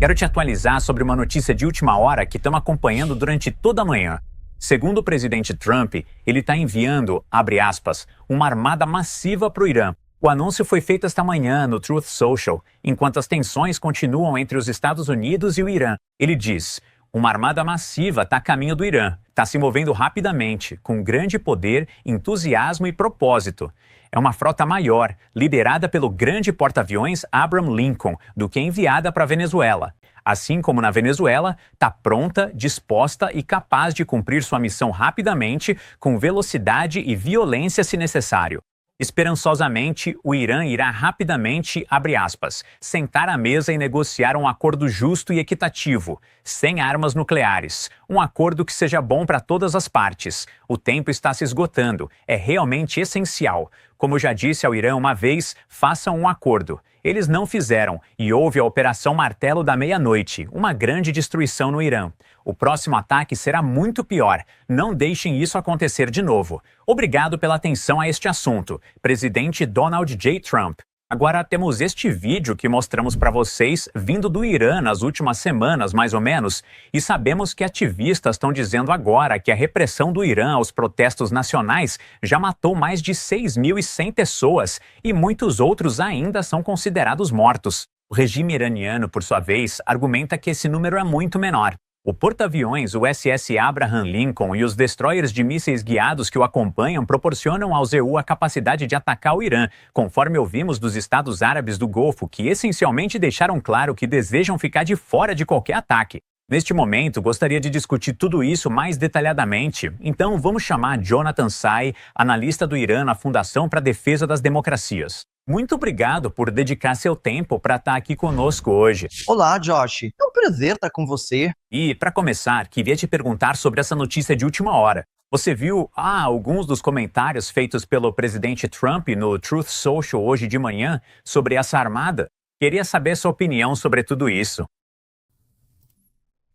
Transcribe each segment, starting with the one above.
Quero te atualizar sobre uma notícia de última hora que estamos acompanhando durante toda a manhã. Segundo o presidente Trump, ele está enviando, abre aspas, uma armada massiva para o Irã. O anúncio foi feito esta manhã no Truth Social, enquanto as tensões continuam entre os Estados Unidos e o Irã. Ele diz: uma armada massiva está a caminho do Irã, está se movendo rapidamente, com grande poder, entusiasmo e propósito. É uma frota maior, liderada pelo grande porta-aviões Abraham Lincoln, do que enviada para a Venezuela. Assim como na Venezuela, está pronta, disposta e capaz de cumprir sua missão rapidamente, com velocidade e violência se necessário. Esperançosamente, o Irã irá rapidamente, abre aspas, sentar à mesa e negociar um acordo justo e equitativo, sem armas nucleares. Um acordo que seja bom para todas as partes. O tempo está se esgotando. É realmente essencial. Como já disse ao Irã uma vez, façam um acordo. Eles não fizeram e houve a Operação Martelo da Meia-Noite, uma grande destruição no Irã. O próximo ataque será muito pior. Não deixem isso acontecer de novo. Obrigado pela atenção a este assunto. Presidente Donald J. Trump. Agora temos este vídeo que mostramos para vocês vindo do Irã nas últimas semanas, mais ou menos, e sabemos que ativistas estão dizendo agora que a repressão do Irã aos protestos nacionais já matou mais de 6.100 pessoas e muitos outros ainda são considerados mortos. O regime iraniano, por sua vez, argumenta que esse número é muito menor. O porta-aviões USS Abraham Lincoln e os destroyers de mísseis guiados que o acompanham proporcionam ao ZU a capacidade de atacar o Irã, conforme ouvimos dos Estados Árabes do Golfo, que essencialmente deixaram claro que desejam ficar de fora de qualquer ataque. Neste momento, gostaria de discutir tudo isso mais detalhadamente, então vamos chamar Jonathan Sai, analista do Irã na Fundação para a Defesa das Democracias. Muito obrigado por dedicar seu tempo para estar aqui conosco hoje. Olá, Josh. É um prazer estar com você. E, para começar, queria te perguntar sobre essa notícia de última hora. Você viu alguns dos comentários feitos pelo presidente Trump no Truth Social hoje de manhã sobre essa armada? Queria saber sua opinião sobre tudo isso.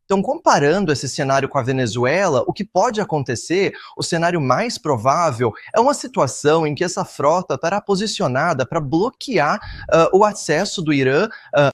Então, comparando esse cenário com a Venezuela, o que pode acontecer, o cenário mais provável, é uma situação em que essa frota estará posicionada para bloquear o acesso do Irã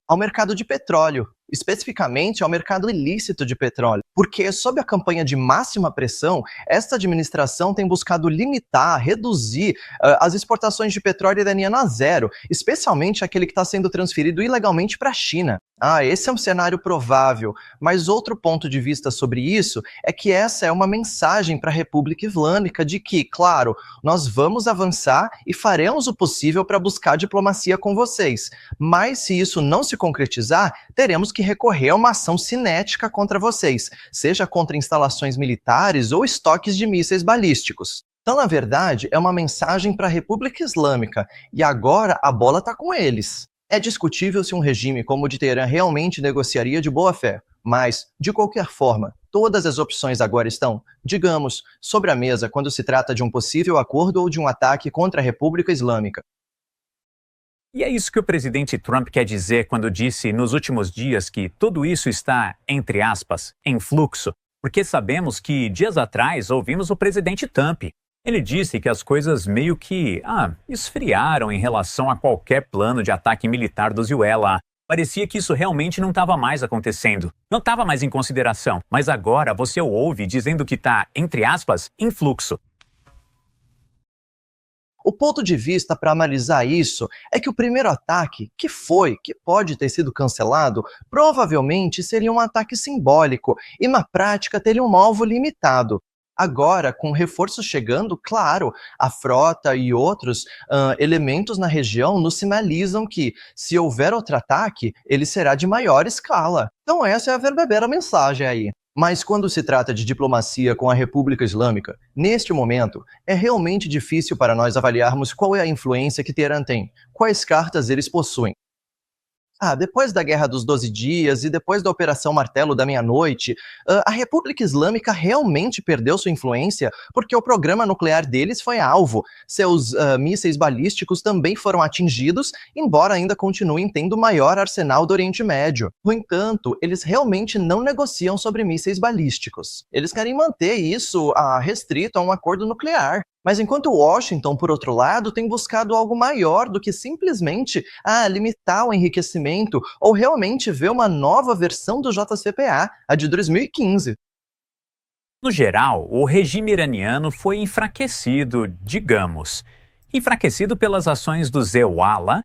ao mercado de petróleo, especificamente ao mercado ilícito de petróleo. Porque, sob a campanha de máxima pressão, esta administração tem buscado limitar, reduzir as exportações de petróleo iraniano a zero, especialmente aquele que está sendo transferido ilegalmente para a China. Esse é um cenário provável, mas outro ponto de vista sobre isso é que essa é uma mensagem para a República Islâmica de que, claro, nós vamos avançar e faremos o possível para buscar diplomacia com vocês, mas se isso não se concretizar, teremos que recorrer a uma ação cinética contra vocês, seja contra instalações militares ou estoques de mísseis balísticos. Então, na verdade, é uma mensagem para a República Islâmica, e agora a bola está com eles. É discutível se um regime como o de Teherã realmente negociaria de boa fé, mas, de qualquer forma, todas as opções agora estão, digamos, sobre a mesa quando se trata de um possível acordo ou de um ataque contra a República Islâmica. E é isso que o presidente Trump quer dizer quando disse nos últimos dias que tudo isso está, entre aspas, em fluxo, porque sabemos que dias atrás ouvimos o presidente Trump. Ele disse que as coisas meio que esfriaram em relação a qualquer plano de ataque militar do Venezuela. Parecia que isso realmente não estava mais acontecendo, não estava mais em consideração, mas agora você o ouve dizendo que está, entre aspas, em fluxo. O ponto de vista para analisar isso é que o primeiro ataque, que pode ter sido cancelado, provavelmente seria um ataque simbólico e na prática teria um alvo limitado. Agora, com reforços chegando, claro, a frota e outros elementos na região nos sinalizam que, se houver outro ataque, ele será de maior escala. Então essa é a verdadeira mensagem aí. Mas quando se trata de diplomacia com a República Islâmica, neste momento, é realmente difícil para nós avaliarmos qual é a influência que Teherã tem, quais cartas eles possuem. Depois da Guerra dos 12 Dias e depois da Operação Martelo da Meia-Noite, a República Islâmica realmente perdeu sua influência porque o programa nuclear deles foi alvo. Seus mísseis balísticos também foram atingidos, embora ainda continuem tendo o maior arsenal do Oriente Médio. No entanto, eles realmente não negociam sobre mísseis balísticos. Eles querem manter isso restrito a um acordo nuclear. Mas enquanto Washington, por outro lado, tem buscado algo maior do que simplesmente limitar o enriquecimento ou realmente ver uma nova versão do JCPA, a de 2015. No geral, o regime iraniano foi enfraquecido, digamos. Enfraquecido pelas ações do Zewala.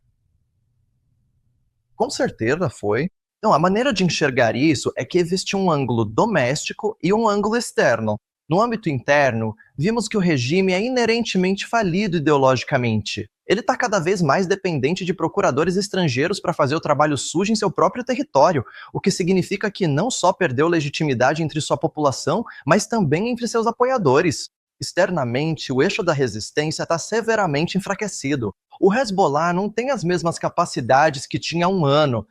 Com certeza foi. Então, a maneira de enxergar isso é que existe um ângulo doméstico e um ângulo externo. No âmbito interno, vimos que o regime é inerentemente falido ideologicamente. Ele está cada vez mais dependente de procuradores estrangeiros para fazer o trabalho sujo em seu próprio território, o que significa que não só perdeu legitimidade entre sua população, mas também entre seus apoiadores. Externamente, o eixo da resistência está severamente enfraquecido. O Hezbollah não tem as mesmas capacidades que tinha há um ano.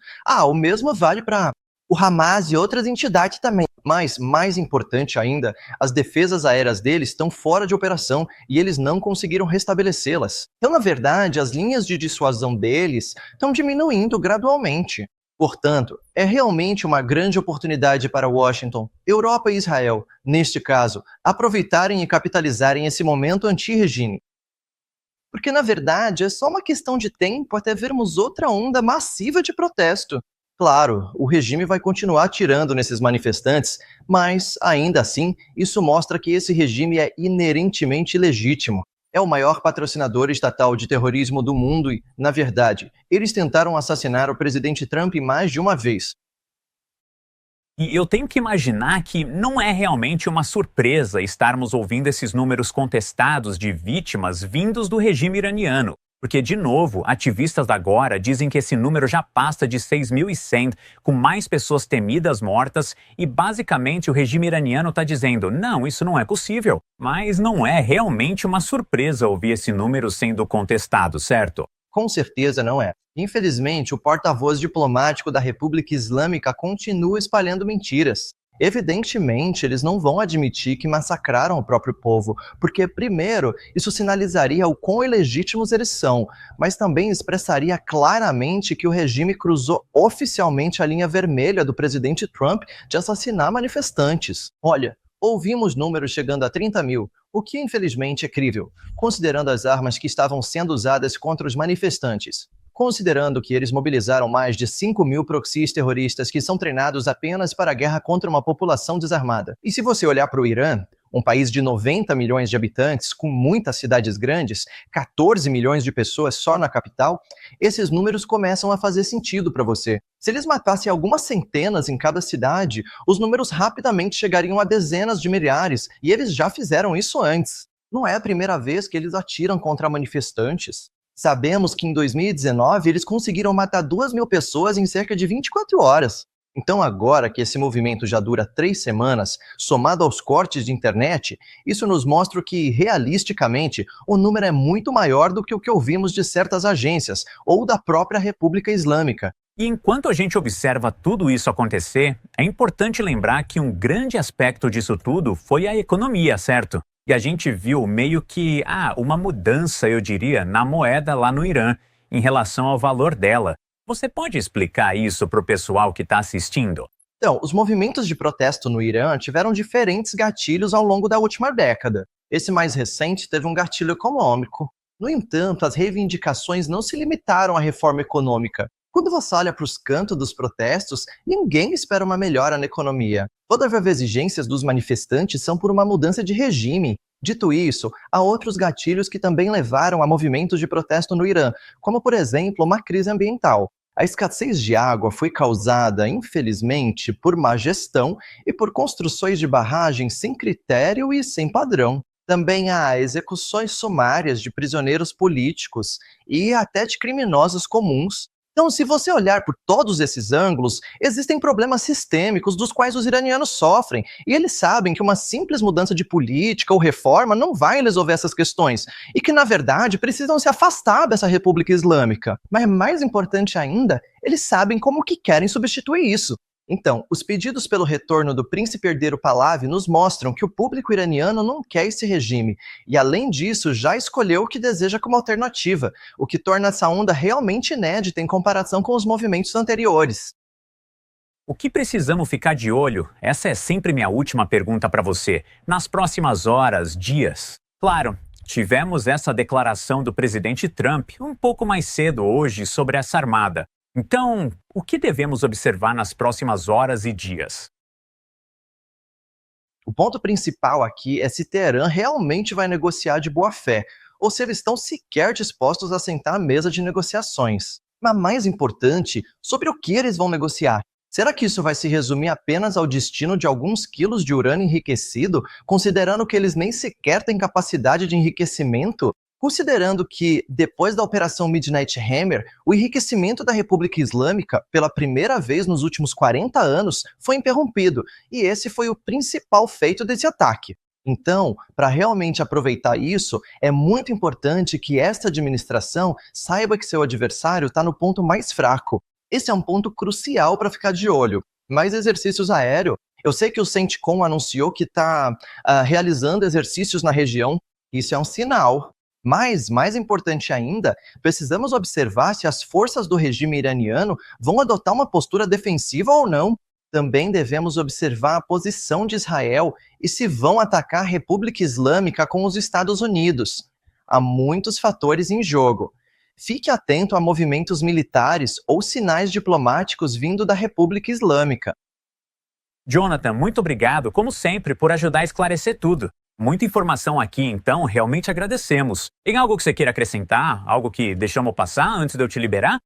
O mesmo vale para o Hamas e outras entidades também. Mas, mais importante ainda, as defesas aéreas deles estão fora de operação e eles não conseguiram restabelecê-las. Então, na verdade, as linhas de dissuasão deles estão diminuindo gradualmente. Portanto, é realmente uma grande oportunidade para Washington, Europa e Israel, neste caso, aproveitarem e capitalizarem esse momento anti-regime. Porque, na verdade, é só uma questão de tempo até vermos outra onda massiva de protesto. Claro, o regime vai continuar atirando nesses manifestantes, mas, ainda assim, isso mostra que esse regime é inerentemente legítimo. É o maior patrocinador estatal de terrorismo do mundo e, na verdade, eles tentaram assassinar o presidente Trump mais de uma vez. E eu tenho que imaginar que não é realmente uma surpresa estarmos ouvindo esses números contestados de vítimas vindos do regime iraniano. Porque, de novo, ativistas agora dizem que esse número já passa de 6.100, com mais pessoas temidas mortas, e basicamente o regime iraniano está dizendo, não, isso não é possível. Mas não é realmente uma surpresa ouvir esse número sendo contestado, certo? Com certeza não é. Infelizmente, o porta-voz diplomático da República Islâmica continua espalhando mentiras. Evidentemente, eles não vão admitir que massacraram o próprio povo, porque, primeiro, isso sinalizaria o quão ilegítimos eles são, mas também expressaria claramente que o regime cruzou oficialmente a linha vermelha do presidente Trump de assassinar manifestantes. Olha, ouvimos números chegando a 30 mil, o que infelizmente é crível, considerando as armas que estavam sendo usadas contra os manifestantes. Considerando que eles mobilizaram mais de 5.000 proxies terroristas que são treinados apenas para a guerra contra uma população desarmada. E se você olhar para o Irã, um país de 90 milhões de habitantes, com muitas cidades grandes, 14 milhões de pessoas só na capital, esses números começam a fazer sentido para você. Se eles matassem algumas centenas em cada cidade, os números rapidamente chegariam a dezenas de milhares, e eles já fizeram isso antes. Não é a primeira vez que eles atiram contra manifestantes. Sabemos que em 2019 eles conseguiram matar 2.000 pessoas em cerca de 24 horas. Então agora que esse movimento já dura 3 semanas, somado aos cortes de internet, isso nos mostra que, realisticamente, o número é muito maior do que o que ouvimos de certas agências, ou da própria República Islâmica. E enquanto a gente observa tudo isso acontecer, é importante lembrar que um grande aspecto disso tudo foi a economia, certo? E a gente viu meio que, uma mudança, eu diria, na moeda lá no Irã, em relação ao valor dela. Você pode explicar isso para o pessoal que está assistindo? Então, os movimentos de protesto no Irã tiveram diferentes gatilhos ao longo da última década. Esse mais recente teve um gatilho econômico. No entanto, as reivindicações não se limitaram à reforma econômica. Quando você olha para os cantos dos protestos, ninguém espera uma melhora na economia. Todas as exigências dos manifestantes são por uma mudança de regime. Dito isso, há outros gatilhos que também levaram a movimentos de protesto no Irã, como, por exemplo, uma crise ambiental. A escassez de água foi causada, infelizmente, por má gestão e por construções de barragens sem critério e sem padrão. Também há execuções sumárias de prisioneiros políticos e até de criminosos comuns. Então, se você olhar por todos esses ângulos, existem problemas sistêmicos dos quais os iranianos sofrem, e eles sabem que uma simples mudança de política ou reforma não vai resolver essas questões, e que, na verdade, precisam se afastar dessa República Islâmica. Mas mais importante ainda, eles sabem como que querem substituir isso. Então, os pedidos pelo retorno do príncipe herdeiro Pahlavi nos mostram que o público iraniano não quer esse regime, e além disso, já escolheu o que deseja como alternativa, o que torna essa onda realmente inédita em comparação com os movimentos anteriores. O que precisamos ficar de olho? Essa é sempre minha última pergunta para você. Nas próximas horas, dias. Claro, Tivemos essa declaração do presidente Trump um pouco mais cedo hoje sobre essa armada. Então, o que devemos observar nas próximas horas e dias? O ponto principal aqui é se Teherã realmente vai negociar de boa fé, ou se eles estão sequer dispostos a sentar à mesa de negociações. Mas mais importante, sobre o que eles vão negociar. Será que isso vai se resumir apenas ao destino de alguns quilos de urânio enriquecido, considerando que eles nem sequer têm capacidade de enriquecimento? Considerando que, depois da Operação Midnight Hammer, o enriquecimento da República Islâmica, pela primeira vez nos últimos 40 anos, foi interrompido, e esse foi o principal feito desse ataque. Então, para realmente aproveitar isso, é muito importante que esta administração saiba que seu adversário está no ponto mais fraco. Esse é um ponto crucial para ficar de olho. Mais exercícios aéreos. Eu sei que o CENTCOM anunciou que está realizando exercícios na região. Isso é um sinal. Mas, mais importante ainda, precisamos observar se as forças do regime iraniano vão adotar uma postura defensiva ou não. Também devemos observar a posição de Israel e se vão atacar a República Islâmica com os Estados Unidos. Há muitos fatores em jogo. Fique atento a movimentos militares ou sinais diplomáticos vindo da República Islâmica. Jonathan, muito obrigado, como sempre, por ajudar a esclarecer tudo. Muita informação aqui, então, realmente agradecemos. Tem algo que você queira acrescentar? Algo que deixamos passar antes de eu te liberar?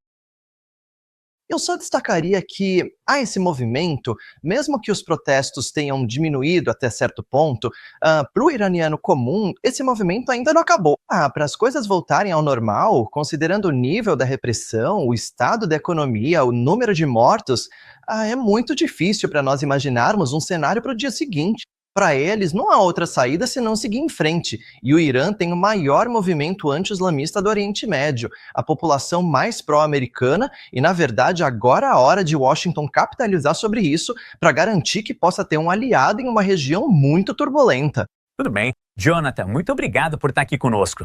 Eu só destacaria que há esse movimento, mesmo que os protestos tenham diminuído até certo ponto, para o iraniano comum, esse movimento ainda não acabou. Para as coisas voltarem ao normal, considerando o nível da repressão, o estado da economia, o número de mortos, é muito difícil para nós imaginarmos um cenário para o dia seguinte. Para eles, não há outra saída senão seguir em frente, e o Irã tem o maior movimento anti-islamista do Oriente Médio, a população mais pró-americana, e na verdade agora é a hora de Washington capitalizar sobre isso para garantir que possa ter um aliado em uma região muito turbulenta. Tudo bem. Jonathan, muito obrigado por estar aqui conosco.